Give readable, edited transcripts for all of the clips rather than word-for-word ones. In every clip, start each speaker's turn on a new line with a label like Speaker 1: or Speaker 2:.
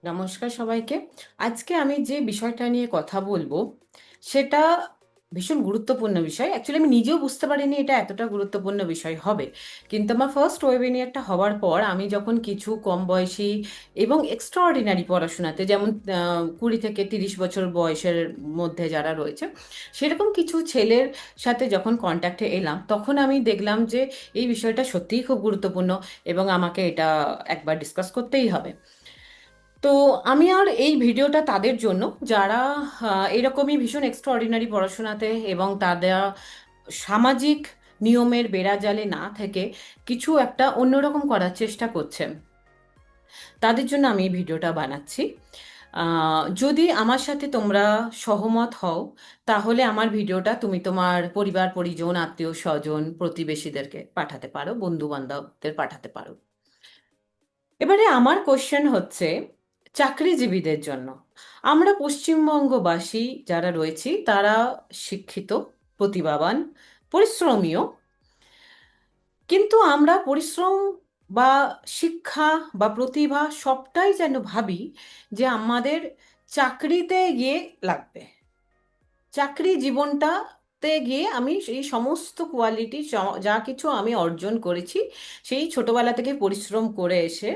Speaker 1: নমস্কার সবাইকে। আজকে আমি যে বিষয়টা নিয়ে কথা বলবো সেটা ভীষণ গুরুত্বপূর্ণ বিষয়। অ্যাকচুয়ালি আমি নিজেও বুঝতে পারিনি এটা এতটা গুরুত্বপূর্ণ বিষয় হবে, কিন্তু আমার ফার্স্ট ওয়েবিনিয়ারটা হওয়ার পর আমি যখন কিছু কম বয়সী এবং এক্সট্রাঅর্ডিনারি পড়াশোনাতে, যেমন 20 থেকে 30 বছর বয়সের মধ্যে যারা রয়েছে, সেরকম কিছু ছেলের সাথে যখন কন্ট্যাক্টে এলাম, তখন আমি দেখলাম যে এই বিষয়টা সত্যিই খুব গুরুত্বপূর্ণ এবং আমাকে এটা একবার ডিসকাস করতেই হবে। তো আমি আর এই ভিডিওটা তাদের জন্য যারা এরকমই ভীষণ এক্সট্রাঅর্ডিনারি পড়াশোনাতে এবং তাদের সামাজিক নিয়মের বেড়াজালে না থেকে কিছু একটা অন্যরকম করার চেষ্টা করছে, তাদের জন্য আমি এই ভিডিওটা বানাচ্ছি। যদি আমার সাথে তোমরা সহমত হও, তাহলে আমার ভিডিওটা তুমি তোমার পরিবার পরিজন, আত্মীয় স্বজন, প্রতিবেশীদেরকে পাঠাতে পারো, বন্ধু বান্ধবদের পাঠাতে পারো। এবারে আমার কোশ্চেন হচ্ছে চাকরিজীবীদের জন্য। আমরা পশ্চিমবঙ্গবাসী যারা রয়েছি তারা শিক্ষিত, প্রতিভাবান, পরিশ্রমীও, কিন্তু আমরা পরিশ্রম বা শিক্ষা বা প্রতিভা সবটাই যেন ভাবি যে আমাদের চাকরিতে গিয়ে লাগবে। চাকরি জীবনটাতে গিয়ে আমি সেই সমস্ত কোয়ালিটি, যা কিছু আমি অর্জন করেছি সেই ছোটবেলা থেকে পরিশ্রম করে এসে,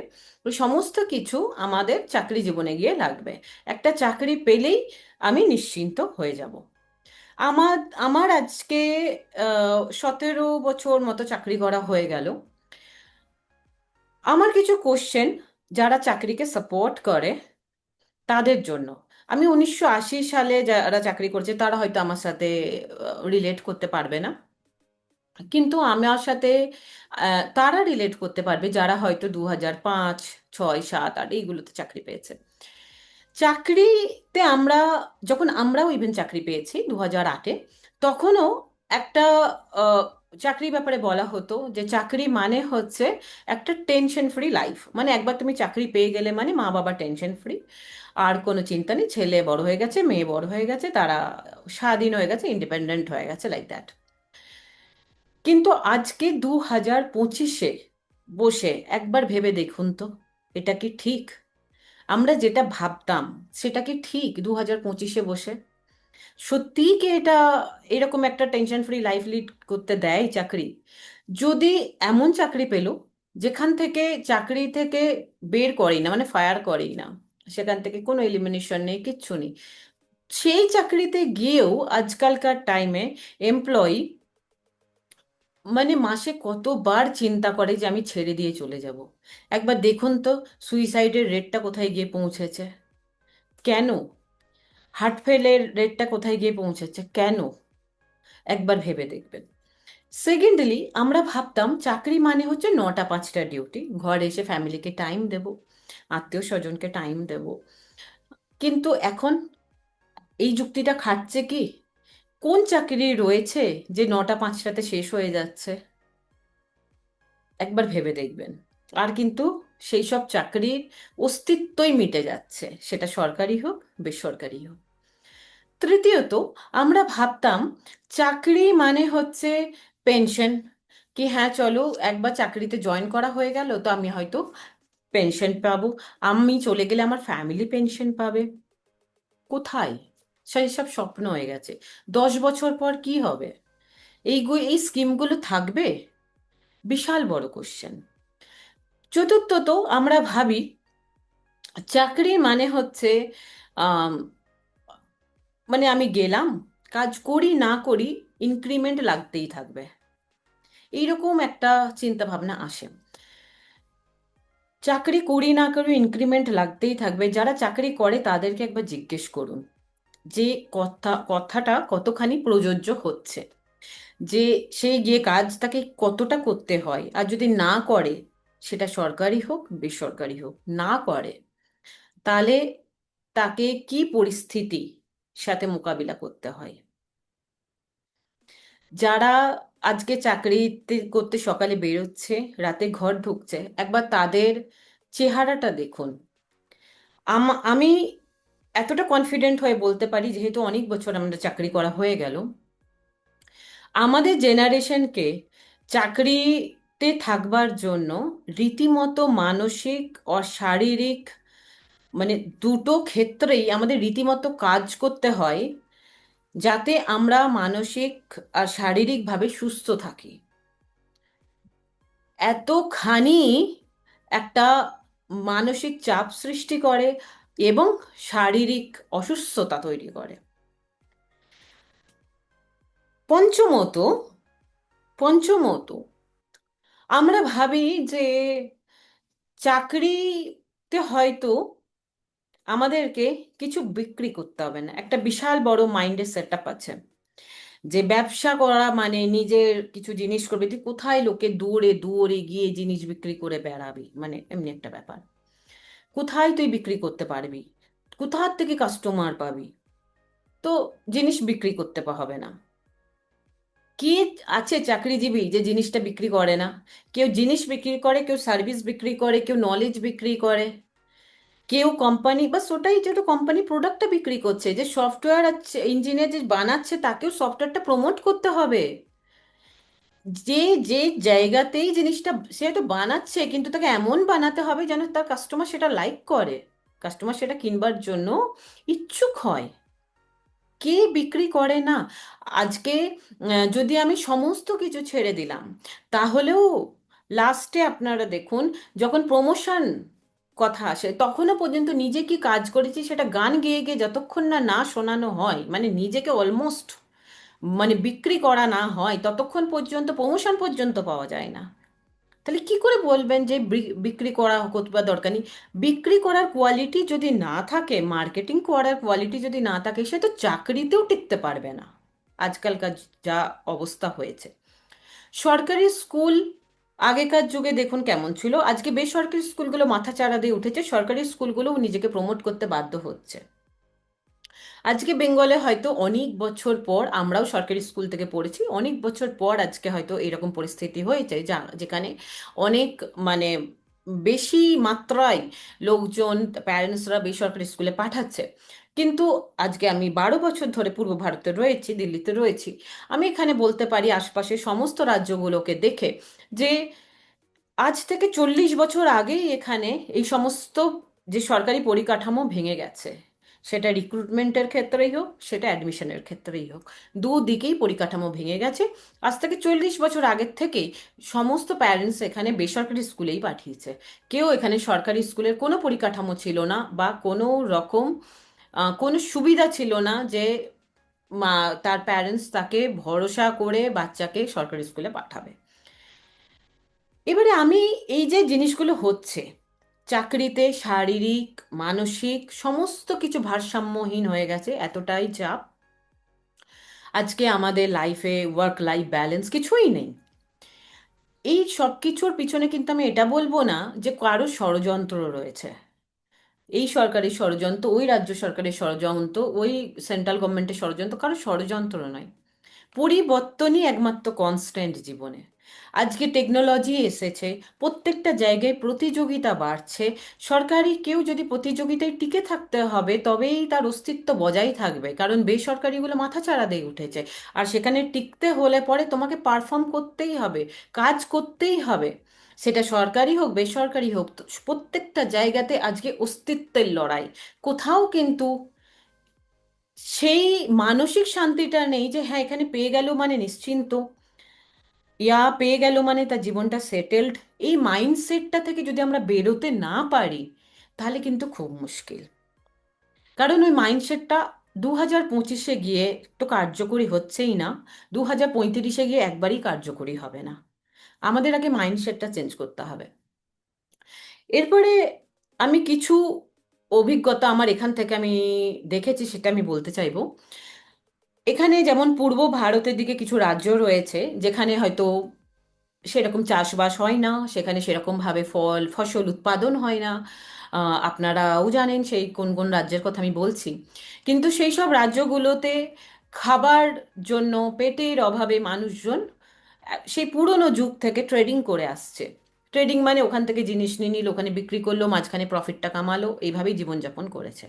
Speaker 1: ওই সমস্ত কিছু আমাদের চাকরি জীবনে গিয়ে লাগবে। একটা চাকরি পেলেই আমি নিশ্চিন্ত হয়ে যাব। আমার আমার আজকে 17 বছর মতো চাকরি করা হয়ে গেল। আমার কিছু কোশ্চেন যারা চাকরিকে সাপোর্ট করে তাদের জন্য। আমি 1980 সালে যারা চাকরি করছে তারা হয়তো আমার সাথে রিলেট করতে পারবে না, কিন্তু আমার সাথে তারা রিলেট করতে পারবে যারা হয়তো 2005, 6, 7, 8 এইগুলোতে চাকরি পেয়েছে। চাকরিতে আমরা, যখন আমরাও ইভেন চাকরি পেয়েছি 2008-এ, তখনও একটা আহ, চাকরির ব্যাপারে বলা হতো যে চাকরি মানে হচ্ছে একটা টেনশন ফ্রি লাইফ। মানে একবার তুমি চাকরি পেয়ে গেলে মানে মা বাবা টেনশন ফ্রি, আর কোনো চিন্তা নেই, ছেলে বড় হয়ে গেছে, মেয়ে বড় হয়ে গেছে, তারা স্বাধীন হয়ে গেছে, ইন্ডিপেন্ডেন্ট হয়ে গেছে, লাইক দ্যাট। কিন্তু আজকে 2025-এ বসে একবার ভেবে দেখুন তো, এটা কি ঠিক? আমরা যেটা ভাবতাম সেটা কি ঠিক 2025-এ বসে? সত্যিই কি এটা এরকম একটা টেনশন ফ্রি লাইফ লিড করতে দেয় চাকরি? যদি এমন চাকরি পেলো যেখান থেকে চাকরি থেকে বের করেই না, মানে ফায়ার করেই না, সেখান থেকে কোনো এলিমিনেশন নেই, কিচ্ছু নেই, সেই চাকরিতে গিয়েও আজকালকার টাইমে এমপ্লয়ি মানে মাসে কতবার চিন্তা করে যে আমি ছেড়ে দিয়ে চলে যাব। একবার দেখুন তো সুইসাইডের রেটটা কোথায় গিয়ে পৌঁছেছে, কেন? হার্ট ফেলের রেটটা কোথায় গিয়ে পৌঁছেছে, কেন? একবার ভেবে দেখবেন। সেকেন্ডলি, আমরা ভাবতাম চাকরি মানে হচ্ছে 9টা 5টা ডিউটি, ঘরে এসে ফ্যামিলিকে টাইম দেব, আত্মীয় স্বজনকে টাইম দেব। কিন্তু এখন এই যুক্তিটা খাটছে কি? কোন চাকরি রয়েছে যে 9টা 5টাতে শেষ হয়ে যাচ্ছে? একবার ভেবে দেখবেন। আর কিন্তু সেই সব চাকরির অস্তিত্বই মিটে যাচ্ছে, সেটা সরকারি হোক, বেসরকারি হোক। তৃতীয়ত, আমরা ভাবতাম চাকরি মানে হচ্ছে পেনশন, কি হ্যাঁ চলো একবার চাকরিতে জয়েন করা হয়ে গেল তো আমি হয়তো পেনশন পাবো, আমি চলে গেলে আমার ফ্যামিলি পেনশন পাবে। কোথায়? সেই সব স্বপ্ন হয়ে গেছে। 10 বছর পর কি হবে? এই স্কিমগুলো থাকবে? বিশাল বড় কোশ্চেন। চতুর্থত, আমরা ভাবি চাকরি মানে হচ্ছে আম, মানে আমি গেলাম, কাজ করি না করি, ইনক্রিমেন্ট লাগতেই থাকবে, এইরকম একটা চিন্তা ভাবনা আসে। চাকরি করি না করি ইনক্রিমেন্ট লাগতেই থাকবে, যারা চাকরি করে তাদেরকে একবার জিজ্ঞেস করুন যে কথাটা কতখানি প্রযোজ্য হচ্ছে, যে সে গিয়ে কাজ তাকে কতটা করতে হয়, আর যদি না করে, সেটা সরকারি হোক বেসরকারি হোক, না করে, তাহলে তাকে কি পরিস্থিতি সাথে মোকাবিলা করতে হয়। যারা আজকে চাকরিতে করতে সকালে বেরোচ্ছে, রাতে ঘর ঢুকছে, একবার তাদের চেহারাটা দেখুন। আমি এতটা কনফিডেন্ট হয়ে বলতে পারি, যেহেতু অনেক বছর আমাদের চাকরি করা হয়ে গেল, আমাদের জেনারেশনকে চাকরিতে থাকবার জন্য রীতিমতো মানসিক ও শারীরিক মানে দুটো ক্ষেত্রেই আমাদের রীতিমতো কাজ করতে হয় যাতে আমরা মানসিক আর শারীরিকভাবে সুস্থ থাকি। এতখানি একটা মানসিক চাপ সৃষ্টি করে এবং শারীরিক অসুস্থতা তৈরি করে। পঞ্চমত, পঞ্চমত আমরা ভাবি যে চাকরিতে হয়তো আমাদেরকে কিছু বিক্রি করতে হবে না, একটা বিশাল বড় মাইন্ডের সেট আপ আছে যে ব্যবসা করা মানে নিজের কিছু জিনিস করবে, তুই কোথায় লোকে দৌড়ে দৌড়ে গিয়ে জিনিস বিক্রি করে বেড়াবি, মানে এমনি একটা ব্যাপার। কোথায় তুই বিক্রি করতে পারবি, কোথার থেকে কাস্টমার পাবি? তো জিনিস বিক্রি করতে হবে না। কি আছে চাকরিজীবী যে জিনিসটা বিক্রি করে না? কেউ জিনিস বিক্রি করে, কেউ সার্ভিস বিক্রি করে, কেউ নলেজ বিক্রি করে, কেউ কোম্পানি, বাস ওটাই, যেটা কোম্পানি প্রোডাক্টটা বিক্রি করছে, যে সফটওয়্যার ইঞ্জিনিয়ার যে বানাচ্ছে তাকেও সফটওয়্যারটা প্রমোট করতে হবে। যে যে জায়গাতেই জিনিসটা সে হয়তো বানাচ্ছে, কিন্তু তাকে এমন বানাতে হবে যেন তার কাস্টমার সেটা লাইক করে, কাস্টমার সেটা কিনবার জন্য ইচ্ছুক হয়। কে বিক্রি করে না? আজকে যদি আমি সমস্ত কিছু ছেড়ে দিলাম, তাহলেও লাস্টে আপনারা দেখুন, যখন প্রমোশন কথা আসে তখনও পর্যন্ত নিজে কি কাজ করেছি সেটা গান গেয়ে গিয়ে যতক্ষণ না না শোনানো হয়, মানে নিজেকে অলমোস্ট মানে বিক্রি করা না হয়, ততক্ষণ পর্যন্ত প্রমোশন পর্যন্ত পাওয়া যায় না। তাহলে কি করে বলবেন যে বিক্রি করা কতবা দরকার নেই? বিক্রি করার কোয়ালিটি যদি না থাকে, মার্কেটিং করার কোয়ালিটি যদি না থাকে, সে তো চাকরিতেও টিকতে পারবে না। আজকালকার যা অবস্থা হয়েছে, সরকারি স্কুল আগেকার যুগে দেখুন কেমন ছিল, আজকে বেসরকারি স্কুলগুলো মাথা চাড়া দিয়ে উঠেছে, সরকারি স্কুলগুলোও নিজেকে প্রমোট করতে বাধ্য হচ্ছে। আজকে বেঙ্গলে হয়তো অনেক বছর পর, আমরাও সরকারি স্কুল থেকে পড়েছি, অনেক বছর পর আজকে হয়তো এরকম পরিস্থিতি হয়েছে যা যেখানে অনেক মানে বেশি মাত্রায় লোকজন, প্যারেন্টসরা বেসরকারি স্কুলে পাঠাচ্ছে। কিন্তু আজকে আমি 12 বছর ধরে পূর্ব ভারতে রয়েছি, দিল্লিতে রয়েছি, আমি এখানে বলতে পারি আশপাশের সমস্ত রাজ্যগুলোকে দেখে যে আজ থেকে 40 বছর আগেই এখানে এই সমস্ত যে সরকারি পরিকাঠামো ভেঙে গেছে। সেটা রিক্রুটমেন্টের ক্ষেত্রেই হোক, সেটা অ্যাডমিশনের ক্ষেত্রেই হোক, দুদিকেই পরিকাঠামো ভেঙে গেছে। আজ থেকে 40 বছর আগের থেকেই সমস্ত প্যারেন্টস এখানে বেসরকারি স্কুলেই পাঠিয়েছে। কেউ এখানে সরকারি স্কুলের কোনো পরিকাঠামো ছিল না, বা কোনো রকম কোনো সুবিধা ছিল না যে মা, তার প্যারেন্টস তাকে ভরসা করে বাচ্চাকে সরকারি স্কুলে পাঠাবে। এবারে আমি, এই যে জিনিসগুলো হচ্ছে চাকরিতে, শারীরিক মানসিক সমস্ত কিছু ভারসাম্যহীন হয়ে গেছে, এতটাই চাপ, আজকে আমাদের লাইফে ওয়ার্ক লাইফ ব্যালেন্স কিছুই নেই। এই সব কিছুর পিছনে কিন্তু আমি এটা বলবো না যে কারো ষড়যন্ত্র রয়েছে, এই সরকারি ষড়যন্ত্র, ওই রাজ্য সরকারের ষড়যন্ত্র, ওই সেন্ট্রাল গভর্নমেন্টের ষড়যন্ত্র, কারো ষড়যন্ত্র নয়। পরিবর্তনই একমাত্র কনস্ট্যান্ট জীবনে। আজকে টেকনোলজি এসেছে, প্রত্যেকটা জায়গায় প্রতিযোগিতা বাড়ছে। সরকারি কেউ যদি প্রতিযোগিতায় টিকে থাকতে হবে তবেই তার অস্তিত্ব বজায় থাকবে, কারণ বেসরকারিগুলো মাথাচাড়া দিয়ে উঠেছে। আর সেখানে টিকতে হলে পরে তোমাকে পারফর্ম করতেই হবে, কাজ করতেই হবে। সেটা সরকারি হোক বেসরকারি হোক, তো প্রত্যেকটা জায়গাতে আজকে অস্তিত্বের লড়াই। কোথাও কিন্তু সেই মানসিক শান্তিটা নেই যে হ্যাঁ এখানে পেয়ে গেল মানে নিশ্চিন্ত, ইয়া পেয়ে গেল মানে তার জীবনটা সেটেলড। এই মাইন্ডসেটটা থেকে যদি আমরা বেরোতে না পারি, তাহলে কিন্তু খুব মুশকিল। কারণ ওই মাইন্ডসেটটা 2025-এ গিয়ে তো কার্যকরী হচ্ছেই না, 2035-এ গিয়ে একবারই কার্যকরী হবে না। আমাদের আগে মাইন্ডসেটটা চেঞ্জ করতে হবে। এরপরে আমি কিছু অভিজ্ঞতা আমার এখান থেকে আমি দেখেছি, সেটা আমি বলতে চাইবো। এখানে যেমন পূর্ব ভারতের দিকে কিছু রাজ্য রয়েছে যেখানে হয়তো সেরকম চাষবাস হয় না, সেখানে সেরকম ভাবে ফসল উৎপাদন হয় না। আপনারাও জানেন সেই কোন কোন রাজ্যের কথা আমি বলছি। কিন্তু সেই সব রাজ্যগুলোতে খাবার জন্য পেটের অভাবে মানুষজন সেই পুরনো যুগ থেকে ট্রেডিং করে আসছে। ট্রেডিং মানে ওখান থেকে জিনিস নিয়ে নিল, ওখানে বিক্রি করলো, মাঝখানে প্রফিটটা কামালো, এইভাবেই জীবনযাপন করেছে।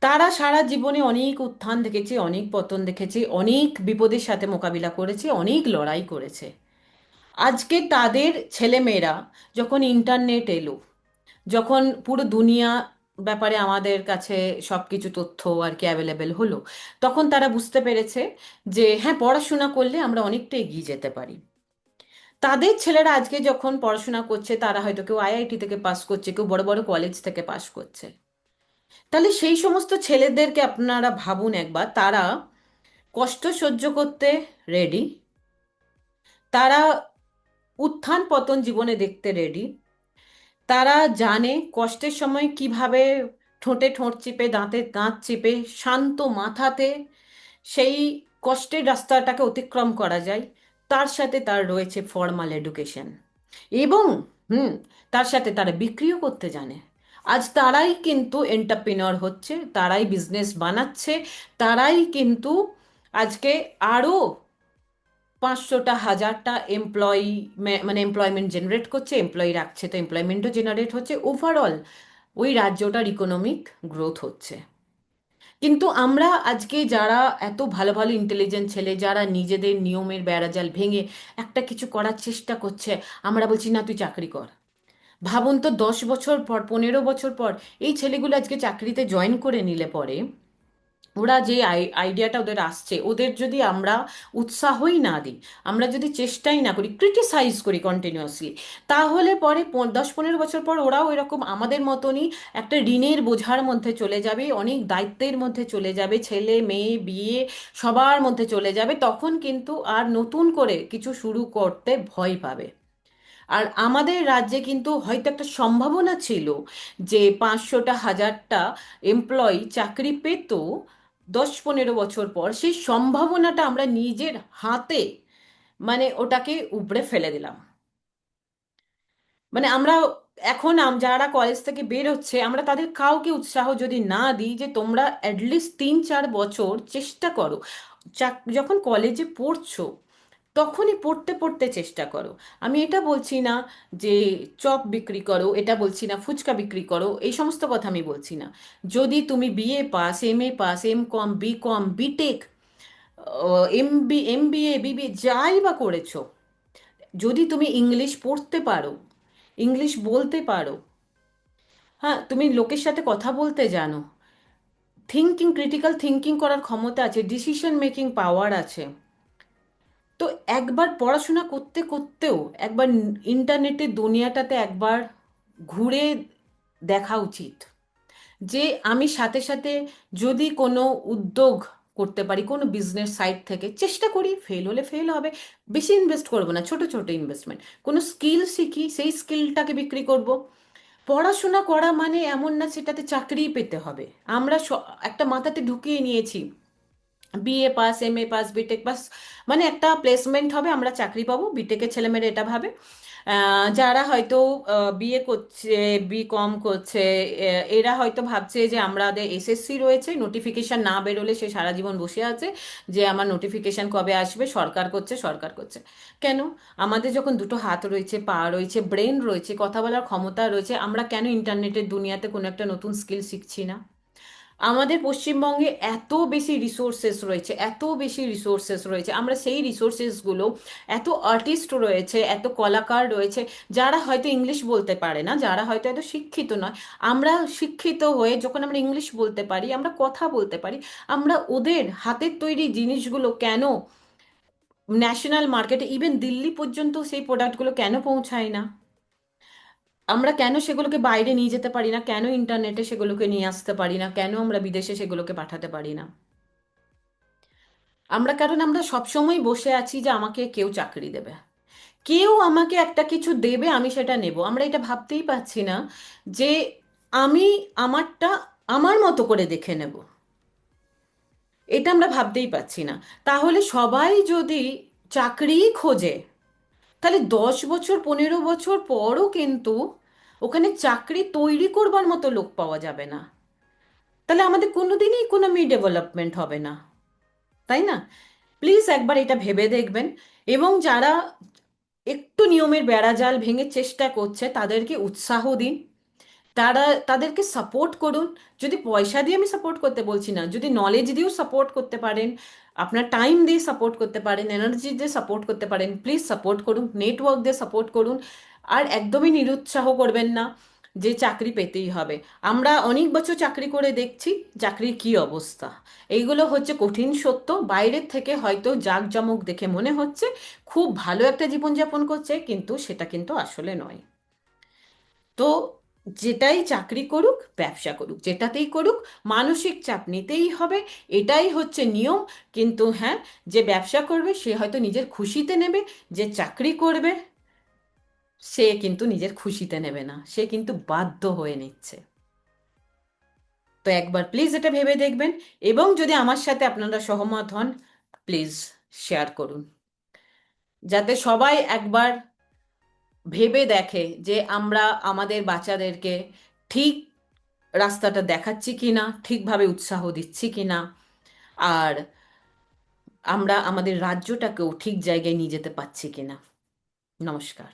Speaker 1: তারা সারা জীবনে অনেক উত্থান দেখেছে, অনেক পতন দেখেছে, অনেক বিপদের সাথে মোকাবিলা করেছে, অনেক লড়াই করেছে। আজকে তাদের ছেলেমেয়েরা যখন ইন্টারনেট এলো, যখন পুরো দুনিয়া ব্যাপারে আমাদের কাছে সবকিছু তথ্য আর কি অ্যাভেলেবেল হলো, তখন তারা বুঝতে পেরেছে যে হ্যাঁ, পড়াশোনা করলে আমরা অনেকটা এগিয়ে যেতে পারি। তাদের ছেলেরা আজকে যখন পড়াশোনা করছে, তারা হয়তো কেউ আইআইটি থেকে পাস করছে, কেউ বড় বড় কলেজ থেকে পাস করছে। তাহলে সেই সমস্ত ছেলেদেরকে আপনারা ভাবুন একবার, তারা কষ্ট সহ্য করতে রেডি, তারা উত্থান পতন জীবনে দেখতে রেডি, তারা জানে কষ্টের সময় কিভাবে ঠোঁটে ঠোঁট চিপে দাঁতে দাঁত চিপে শান্ত মাথাতে সেই কষ্টের রাস্তাটাকে অতিক্রম করা যায়। তার সাথে তার রয়েছে ফর্মাল এডুকেশন, এবং হুম, তার সাথে তারা বিক্রিও করতে জানে। আজ তারাই কিন্তু এন্টারপ্রেনিউর হচ্ছে, তারাই বিজনেস বানাচ্ছে, তারাই কিন্তু আজকে আরো 500টা 1000টা এমপ্লয়ি, মানে এমপ্লয়মেন্ট জেনারেট করছে, এমপ্লয়ি রাখছে তো এমপ্লয়মেন্টও জেনারেট হচ্ছে, ওভারঅল ওই রাজ্যটার ইকোনমিক গ্রোথ হচ্ছে। কিন্তু আমরা আজকে যারা এত ভালো ভালো ইন্টেলিজেন্ট ছেলে, যারা নিজেদের নিয়মের বেড়াজাল ভেঙে একটা কিছু করার চেষ্টা করছে, আমরা বলছি না তুই চাকরি কর। ভাবুন তো, 10 বছর পর, 15 বছর পর এই ছেলেগুলো আজকে চাকরিতে জয়েন করে নিলে পরে, ওরা যে আইডিয়াটা ওদের আসছে, ওদের যদি আমরা উৎসাহই না দিই, আমরা যদি চেষ্টাই না করি, ক্রিটিসাইজ করি কন্টিনিউয়াসলি, তাহলে পরে 10-15 বছর পর ওরাও এরকম আমাদের মতনই একটা ঋণের বোঝার মধ্যে চলে যাবে, অনেক দায়িত্বের মধ্যে চলে যাবে, ছেলে মেয়ে বিয়ে সবার মধ্যে চলে যাবে, তখন কিন্তু আর নতুন করে কিছু শুরু করতে ভয় পাবে। আর আমাদের রাজ্যে কিন্তু হয়তো একটা সম্ভাবনা ছিল যে 500টা 1000টা এমপ্লয়ি চাকরি পেত 10-15 বছর পর, সেই সম্ভাবনাটা আমরা নিজের হাতে মানে ওটাকে উপড়ে ফেলে দিলাম। মানে আমরা এখন যারা কলেজ থেকে বের হচ্ছে, আমরা তাদের কাউকে উৎসাহ যদি না দিই যে তোমরা অ্যাটলিস্ট 3-4 বছর চেষ্টা করো, যখন কলেজে পড়ছো তখনই পড়তে পড়তে চেষ্টা করো। আমি এটা বলছি না যে চপ বিক্রি করো, এটা বলছি না ফুচকা বিক্রি করো, এই সমস্ত কথা আমি বলছি না। যদি তুমি BA pass, MA pass, MCom, BCom, BTech, MBA, BBA যাই বা করেছো, যদি তুমি ইংলিশ পড়তে পারো, ইংলিশ বলতে পারো, হ্যাঁ, তুমি লোকের সাথে কথা বলতে জানো, ক্রিটিক্যাল থিঙ্কিং করার ক্ষমতা আছে, ডিসিশন মেকিং পাওয়ার আছে, তো একবার পড়াশোনা করতে করতেও একবার ইন্টারনেটের দুনিয়াটাতে একবার ঘুরে দেখা উচিত। যে আমি সাথে সাথে যদি কোনো উদ্যোগ করতে পারি, কোনো বিজনেস সাইট থেকে চেষ্টা করি, ফেল হলে ফেল হবে, বেশি ইনভেস্ট করবো না, ছোট ছোট ইনভেস্টমেন্ট, কোনো স্কিল শিখি, সেই স্কিলটাকে বিক্রি করব। পড়াশোনা করা মানে এমন না সেটাতে চাকরিই পেতে হবে। আমরা একটা মাথাতে ঢুকিয়ে নিয়েছি, BA pass, MA pass, BTech pass মানে একটা প্লেসমেন্ট হবে, আমরা চাকরি পাবো, বিটেকের ছেলেমেয়েরা এটা ভাবে। যারা হয়তো বিএ করছে, বিকম করছে, এরা হয়তো ভাবছে যে আমাদের এসএসসি রয়েছে, নোটিফিকেশন না বেরোলে সে সারা জীবন বসে আছে, যে আমার নোটিফিকেশন কবে আসবে, সরকার করছে সরকার করছে। কেন? আমাদের যখন দুটো হাত রয়েছে, পা রয়েছে, ব্রেন রয়েছে, কথা বলার ক্ষমতা রয়েছে, আমরা কেন ইন্টারনেটের দুনিয়াতে কোনো একটা নতুন স্কিল শিখছি না? আমাদের পশ্চিমবঙ্গে এত বেশি রিসোর্সেস রয়েছে, এত বেশি রিসোর্সেস রয়েছে, আমরা সেই রিসোর্সেসগুলো, এত আর্টিস্ট রয়েছে, এত কলাকার রয়েছে, যারা হয়তো ইংলিশ বলতে পারে না, যারা হয়তো এত শিক্ষিত নয়, আমরা শিক্ষিত হয়ে যখন আমরা ইংলিশ বলতে পারি, আমরা কথা বলতে পারি, আমরা ওদের হাতের তৈরি জিনিসগুলো কেন ন্যাশনাল মার্কেটে, ইভেন দিল্লি পর্যন্ত সেই প্রোডাক্টগুলো কেন পৌঁছায় না? আমরা কেন সেগুলোকে বাইরে নিয়ে যেতে পারি না? কেন ইন্টারনেটে সেগুলোকে নিয়ে আসতে পারি না? কেন আমরা বিদেশে সেগুলোকে পাঠাতে পারি না? কারণ আমরা সবসময় বসে আছি যে আমাকে কেউ চাকরি দেবে, কেউ আমাকে একটা কিছু দেবে, আমি সেটা নেব। আমরা এটা ভাবতেই পারছি না যে আমি আমারটা আমার মতো করে দেখে নেব। এটা আমরা ভাবতেই পারছি না। তাহলে সবাই যদি চাকরিই খোঁজে, তাহলে 10 বছর 15 বছর পরও কিন্তু ওখানে চাকরি তৈরি করবার মতো লোক পাওয়া যাবে না। তাহলে আমাদের কোনোদিনই ইকোনমি ডেভেলপমেন্ট হবে না, তাই না? প্লিজ একবার এটা ভেবে দেখবেন। এবং যারা একটু নিয়মের বেড়াজাল ভেঙে চেষ্টা করছে, তাদেরকে উৎসাহ দিন, তাদেরকে সাপোর্ট করুন। যদি পয়সা দিয়ে আমি সাপোর্ট করতে বলছি না, যদি নলেজ দিয়েও সাপোর্ট করতে পারেন, আপনার টাইম দিয়ে সাপোর্ট করতে পারেন, এনার্জি দিয়ে সাপোর্ট করতে পারেন, প্লিজ সাপোর্ট করুন, নেটওয়ার্ক দিয়ে সাপোর্ট করুন। আর একদমই নিরুৎসাহ করবেন না। যে চাকরি পেতেই হবে। আমরা অনেক বছর চাকরি করে দেখছি চাকরির কি অবস্থা। এইগুলো হচ্ছে কঠিন সত্য। বাইরের থেকে হয়তো জাঁকজমক দেখে মনে হচ্ছে খুব ভালো একটা জীবনযাপন করছে, কিন্তু সেটা কিন্তু আসলে নয়। তো যেটাই চাকরি করুক, ব্যবসা করুক, যেটাতেই করুক, মানসিক চাপ নিতেই হবে, এটাই হচ্ছে নিয়ম। কিন্তু হ্যাঁ, যে ব্যবসা করবে সে হয়তো নিজের খুশিতে নেবে, যে চাকরি করবে সে কিন্তু নিজের খুশিতে নেবে না, সে কিন্তু বাধ্য হয়ে নিচ্ছে। তো একবার প্লিজ এটা ভেবে দেখবেন, এবং যদি আমার সাথে আপনারা সহমত হন, প্লিজ শেয়ার করুন, যাতে সবাই একবার ভেবে দেখে যে আমরা আমাদের বাচ্চাদেরকে ঠিক রাস্তাটা দেখাচ্ছি কিনা, ঠিকভাবে উৎসাহ দিচ্ছি কিনা, আর আমরা আমাদের রাজ্যটাকেও ঠিক জায়গায় নিয়ে যেতে পারছি কিনা। নমস্কার।